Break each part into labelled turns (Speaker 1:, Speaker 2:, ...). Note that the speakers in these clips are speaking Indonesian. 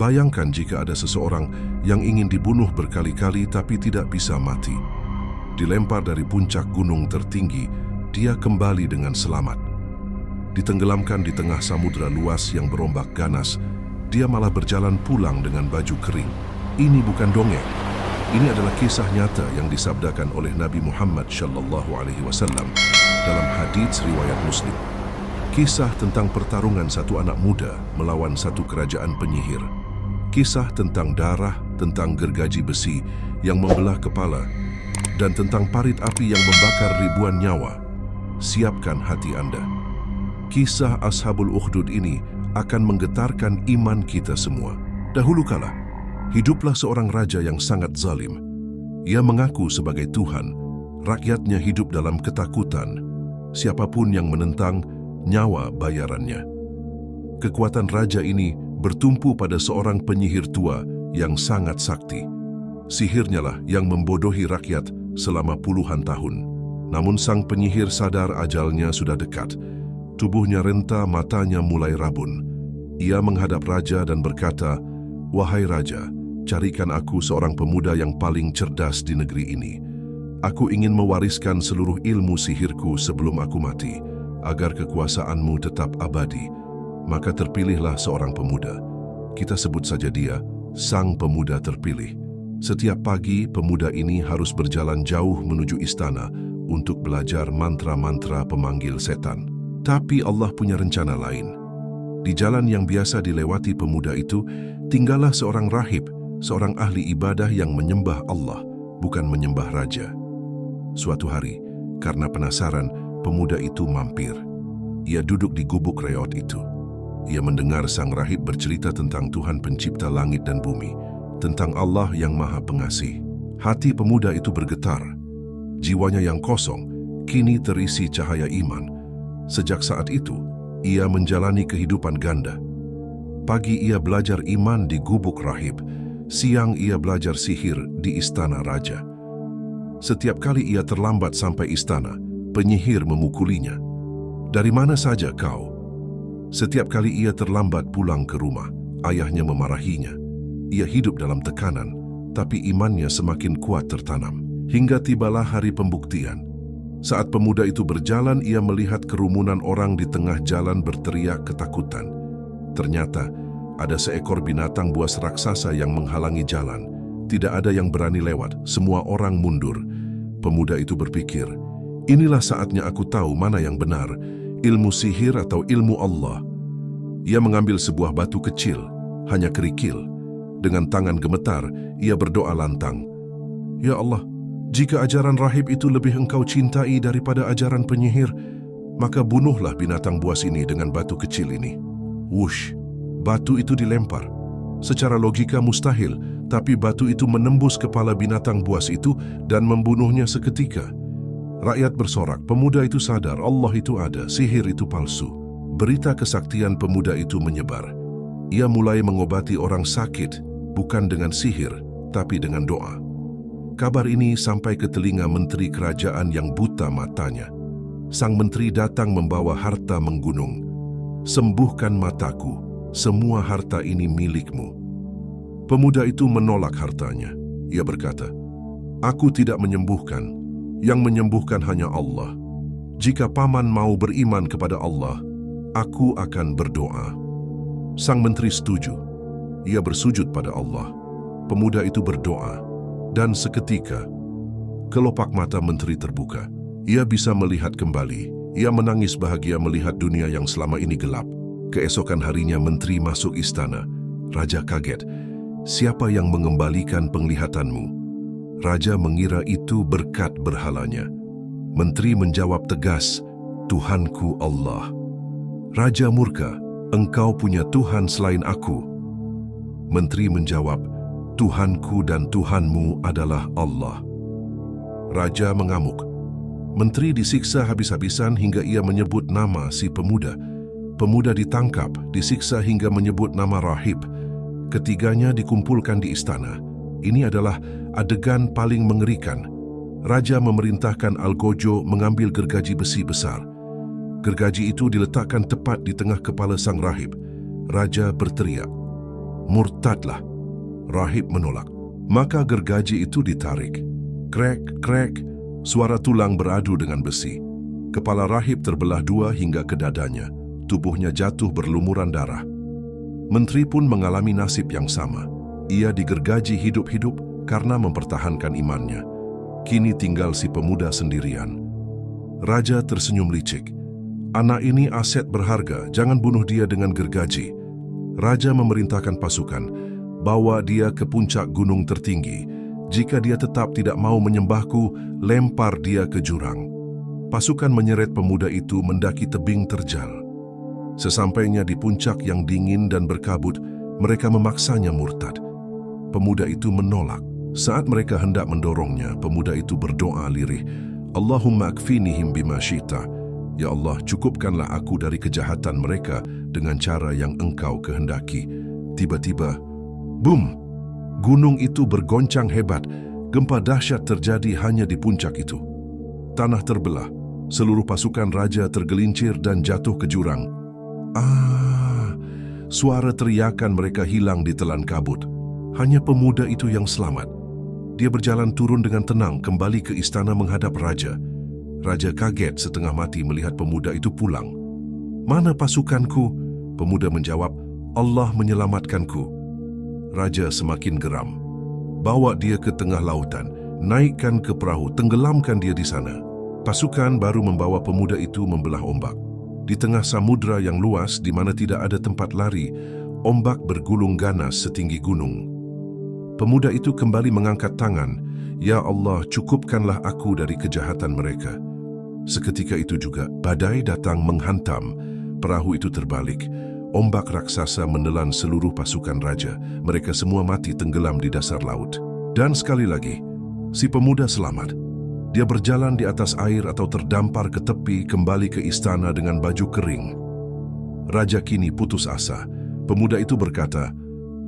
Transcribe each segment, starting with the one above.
Speaker 1: Bayangkan jika ada seseorang yang ingin dibunuh berkali-kali tapi tidak bisa mati. Dilempar dari puncak gunung tertinggi, dia kembali dengan selamat. Ditenggelamkan di tengah samudera luas yang berombak ganas, dia malah berjalan pulang dengan baju kering. Ini bukan dongeng. Ini adalah kisah nyata yang disabdakan oleh Nabi Muhammad SAW dalam hadits riwayat Muslim. Kisah tentang pertarungan satu anak muda melawan satu kerajaan penyihir. Kisah tentang darah, tentang gergaji besi yang membelah kepala, dan tentang parit api yang membakar ribuan nyawa. Siapkan hati Anda. Kisah Ashabul Ukhdud ini akan menggetarkan iman kita semua. Dahulu kala, hiduplah seorang raja yang sangat zalim. Ia mengaku sebagai Tuhan. Rakyatnya hidup dalam ketakutan. Siapapun yang menentang, nyawa bayarannya. Kekuatan raja ini bertumpu pada seorang penyihir tua yang sangat sakti. Sihirnya lah yang membodohi rakyat selama puluhan tahun. Namun sang penyihir sadar ajalnya sudah dekat. Tubuhnya renta, matanya mulai rabun. Ia menghadap raja dan berkata, "Wahai raja, carikan aku seorang pemuda yang paling cerdas di negeri ini. Aku ingin mewariskan seluruh ilmu sihirku sebelum aku mati, agar kekuasaanmu tetap abadi." Maka terpilihlah seorang pemuda. Kita sebut saja dia sang pemuda terpilih. Setiap pagi, pemuda ini harus berjalan jauh menuju istana untuk belajar mantra-mantra pemanggil setan. Tapi Allah punya rencana lain. Di jalan yang biasa dilewati pemuda itu, tinggallah seorang rahib, seorang ahli ibadah yang menyembah Allah, bukan menyembah raja. Suatu hari, karena penasaran, pemuda itu mampir. Ia duduk di gubuk reot itu. Ia mendengar sang rahib bercerita tentang Tuhan pencipta langit dan bumi, tentang Allah yang maha pengasih. Hati pemuda itu bergetar. Jiwanya yang kosong, kini terisi cahaya iman. Sejak saat itu, ia menjalani kehidupan ganda. Pagi ia belajar iman di gubuk rahib, siang ia belajar sihir di istana raja. Setiap kali ia terlambat sampai istana, penyihir memukulinya. "Dari mana saja kau?" Setiap kali ia terlambat pulang ke rumah, ayahnya memarahinya. Ia hidup dalam tekanan, tapi imannya semakin kuat tertanam. Hingga tibalah hari pembuktian. Saat pemuda itu berjalan, ia melihat kerumunan orang di tengah jalan berteriak ketakutan. Ternyata ada seekor binatang buas raksasa yang menghalangi jalan. Tidak ada yang berani lewat, semua orang mundur. Pemuda itu berpikir, "Inilah saatnya aku tahu mana yang benar, ilmu sihir atau ilmu Allah." Ia mengambil sebuah batu kecil, hanya kerikil. Dengan tangan gemetar, ia berdoa lantang, "Ya Allah, jika ajaran rahib itu lebih engkau cintai daripada ajaran penyihir, maka bunuhlah binatang buas ini dengan batu kecil ini." Wush, batu itu dilempar. Secara logika mustahil, tapi batu itu menembus kepala binatang buas itu dan membunuhnya seketika. Rakyat bersorak, pemuda itu sadar Allah itu ada, sihir itu palsu. Berita kesaktian pemuda itu menyebar. Ia mulai mengobati orang sakit, bukan dengan sihir, tapi dengan doa. Kabar ini sampai ke telinga menteri kerajaan yang buta matanya. Sang menteri datang membawa harta menggunung. "Sembuhkan mataku, semua harta ini milikmu." Pemuda itu menolak hartanya. Ia berkata, "Aku tidak menyembuhkan. Yang menyembuhkan hanya Allah. Jika paman mau beriman kepada Allah, aku akan berdoa." Sang menteri setuju. Ia bersujud pada Allah. Pemuda itu berdoa, dan seketika kelopak mata menteri terbuka. Ia bisa melihat kembali. Ia menangis bahagia melihat dunia yang selama ini gelap. Keesokan harinya menteri masuk istana. Raja kaget. "Siapa yang mengembalikan penglihatanmu?" Raja mengira itu berkat berhalanya. Menteri menjawab tegas, "Tuhanku Allah." Raja murka, "Engkau punya Tuhan selain aku." Menteri menjawab, "Tuhanku dan Tuhanmu adalah Allah." Raja mengamuk. Menteri disiksa habis-habisan hingga ia menyebut nama si pemuda. Pemuda ditangkap, disiksa hingga menyebut nama rahib. Ketiganya dikumpulkan di istana. Ini adalah adegan paling mengerikan. Raja memerintahkan Algojo mengambil gergaji besi besar. Gergaji itu diletakkan tepat di tengah kepala sang rahib. Raja berteriak, Murtadlah. Rahib menolak. Maka gergaji itu ditarik. Krek, krek, suara tulang beradu dengan besi. Kepala rahib terbelah dua hingga ke dadanya. Tubuhnya jatuh berlumuran darah. Menteri pun mengalami nasib yang sama. Ia digergaji hidup-hidup karena mempertahankan imannya. Kini tinggal si pemuda sendirian. Raja tersenyum licik. Anak ini aset berharga, jangan bunuh dia dengan gergaji. Raja memerintahkan pasukan, bawa dia ke puncak gunung tertinggi. Jika dia tetap tidak mau menyembahku, lempar dia ke jurang. Pasukan menyeret pemuda itu mendaki tebing terjal. Sesampainya di puncak yang dingin dan berkabut, mereka memaksanya murtad. Pemuda itu menolak. Saat mereka hendak mendorongnya, pemuda itu berdoa lirih, Allahumma akfinihim bima syi'ta. Ya Allah, cukupkanlah aku dari kejahatan mereka dengan cara yang Engkau kehendaki. Tiba-tiba, boom! Gunung itu bergoncang hebat. Gempa dahsyat terjadi hanya di puncak itu. Tanah terbelah. Seluruh pasukan raja tergelincir dan jatuh ke jurang. Suara teriakan mereka hilang di telan kabut. Hanya pemuda itu yang selamat. Dia berjalan turun dengan tenang kembali ke istana menghadap raja. Raja kaget setengah mati melihat pemuda itu pulang. Mana pasukanku? Pemuda menjawab, Allah menyelamatkanku. Raja semakin geram. Bawa dia ke tengah lautan, naikkan ke perahu, tenggelamkan dia di sana. Pasukan baru membawa pemuda itu membelah ombak. Di tengah samudra yang luas di mana tidak ada tempat lari, ombak bergulung ganas setinggi gunung. Pemuda itu kembali mengangkat tangan, Ya Allah, cukupkanlah aku dari kejahatan mereka. Seketika itu juga, badai datang menghantam. Perahu itu terbalik. Ombak raksasa menelan seluruh pasukan raja. Mereka semua mati tenggelam di dasar laut. Dan sekali lagi, si pemuda selamat. Dia berjalan di atas air atau terdampar ke tepi kembali ke istana dengan baju kering. Raja kini putus asa. Pemuda itu berkata,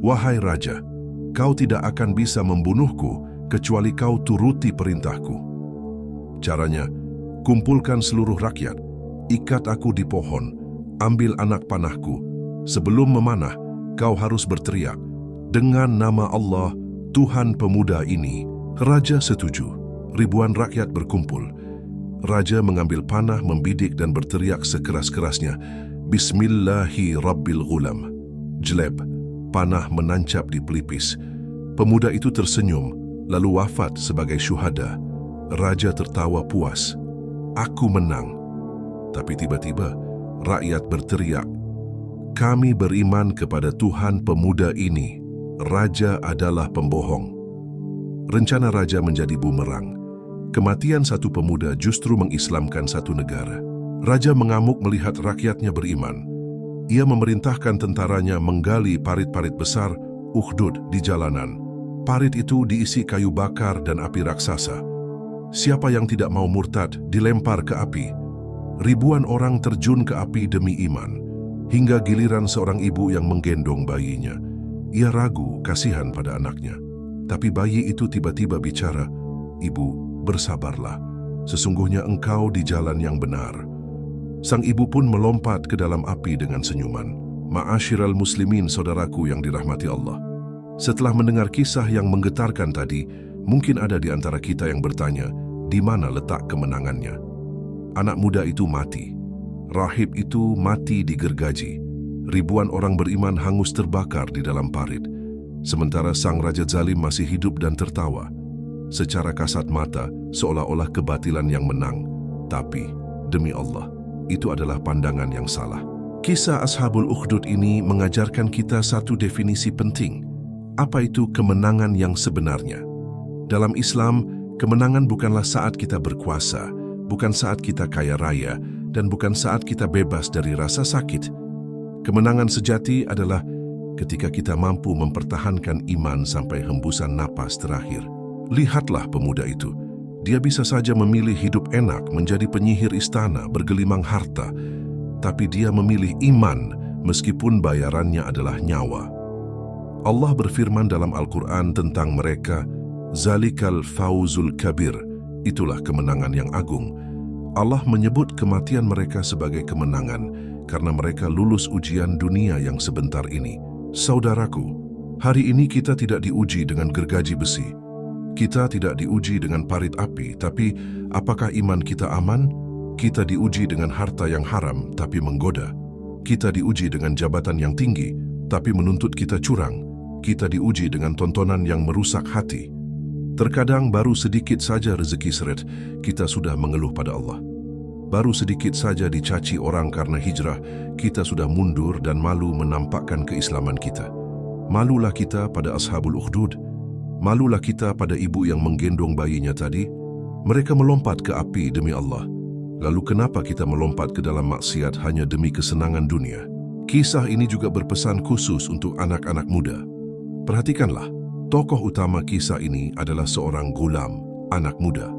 Speaker 1: Wahai Raja, kau tidak akan bisa membunuhku kecuali kau turuti perintahku. Caranya, kumpulkan seluruh rakyat, ikat aku di pohon, ambil anak panahku. Sebelum memanah, kau harus berteriak, dengan nama Allah, Tuhan pemuda ini. Raja setuju. Ribuan rakyat berkumpul. Raja mengambil panah, membidik dan berteriak sekeras-kerasnya, Bismillahi Rabbil Ghulam. Jeleb, panah menancap di pelipis. Pemuda itu tersenyum, lalu wafat sebagai syuhada. Raja tertawa puas. Aku menang. Tapi tiba-tiba, rakyat berteriak, Kami beriman kepada Tuhan pemuda ini. Raja adalah pembohong. Rencana raja menjadi bumerang. Kematian satu pemuda justru mengislamkan satu negara. Raja mengamuk melihat rakyatnya beriman. Ia memerintahkan tentaranya menggali parit-parit besar, Ukhdud, di jalanan. Parit itu diisi kayu bakar dan api raksasa. Siapa yang tidak mau murtad dilempar ke api. Ribuan orang terjun ke api demi iman. Hingga giliran seorang ibu yang menggendong bayinya. Ia ragu, kasihan pada anaknya. Tapi bayi itu tiba-tiba bicara, Ibu, bersabarlah. Sesungguhnya engkau di jalan yang benar. Sang ibu pun melompat ke dalam api dengan senyuman. Ma'asyiral muslimin, saudaraku yang dirahmati Allah. Setelah mendengar kisah yang menggetarkan tadi, mungkin ada di antara kita yang bertanya, di mana letak kemenangannya? Anak muda itu mati. Rahib itu mati digergaji. Ribuan orang beriman hangus terbakar di dalam parit. Sementara sang raja zalim masih hidup dan tertawa. Secara kasat mata, seolah-olah kebatilan yang menang. Tapi, demi Allah, itu adalah pandangan yang salah. Kisah Ashabul Ukhdud ini mengajarkan kita satu definisi penting. Apa itu kemenangan yang sebenarnya? Dalam Islam, kemenangan bukanlah saat kita berkuasa, bukan saat kita kaya raya, dan bukan saat kita bebas dari rasa sakit. Kemenangan sejati adalah ketika kita mampu mempertahankan iman sampai hembusan napas terakhir. Lihatlah pemuda itu. Dia bisa saja memilih hidup enak, menjadi penyihir istana, bergelimang harta. Tapi dia memilih iman, meskipun bayarannya adalah nyawa. Allah berfirman dalam Al-Quran tentang mereka, Zalikal Fawzul Kabir, itulah kemenangan yang agung. Allah menyebut kematian mereka sebagai kemenangan, karena mereka lulus ujian dunia yang sebentar ini. Saudaraku, Hari ini kita tidak diuji dengan gergaji besi. Kita tidak diuji dengan parit api, tapi apakah iman kita aman? Kita diuji dengan harta yang haram, tapi menggoda. Kita diuji dengan jabatan yang tinggi, tapi menuntut kita curang. Kita diuji dengan tontonan yang merusak hati. Terkadang baru sedikit saja rezeki seret, kita sudah mengeluh pada Allah. Baru sedikit saja dicaci orang karena hijrah, kita sudah mundur dan malu menampakkan keislaman kita. Malulah kita pada Ashabul Ukhdud. Malulah kita pada ibu yang menggendong bayinya tadi. Mereka melompat ke api demi Allah. Lalu kenapa kita melompat ke dalam maksiat hanya demi kesenangan dunia? Kisah ini juga berpesan khusus untuk anak-anak muda. Perhatikanlah, tokoh utama kisah ini adalah seorang gulam, anak muda.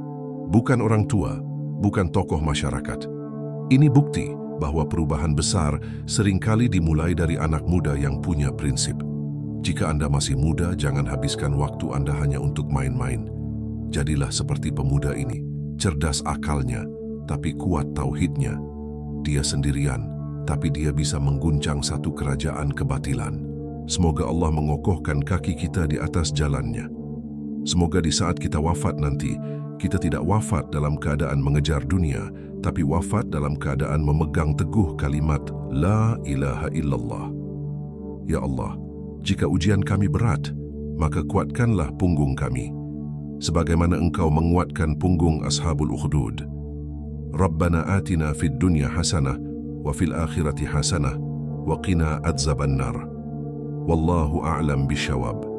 Speaker 1: Bukan orang tua, bukan tokoh masyarakat. Ini bukti bahwa perubahan besar seringkali dimulai dari anak muda yang punya prinsip. Jika Anda masih muda, jangan habiskan waktu Anda hanya untuk main-main. Jadilah seperti pemuda ini, cerdas akalnya, tapi kuat tauhidnya. Dia sendirian, tapi dia bisa mengguncang satu kerajaan kebatilan. Semoga Allah mengokohkan kaki kita di atas jalannya. Semoga di saat kita wafat nanti, kita tidak wafat dalam keadaan mengejar dunia, tapi wafat dalam keadaan memegang teguh kalimat La ilaha illallah. Ya Allah, jika ujian kami berat, maka kuatkanlah punggung kami, sebagaimana Engkau menguatkan punggung Ashabul Ukhdud. Rabbana atina fid dunya hasanah, wa fil akhirati hasanah, wa qina adzabannar. Wallahu a'lam bishawab.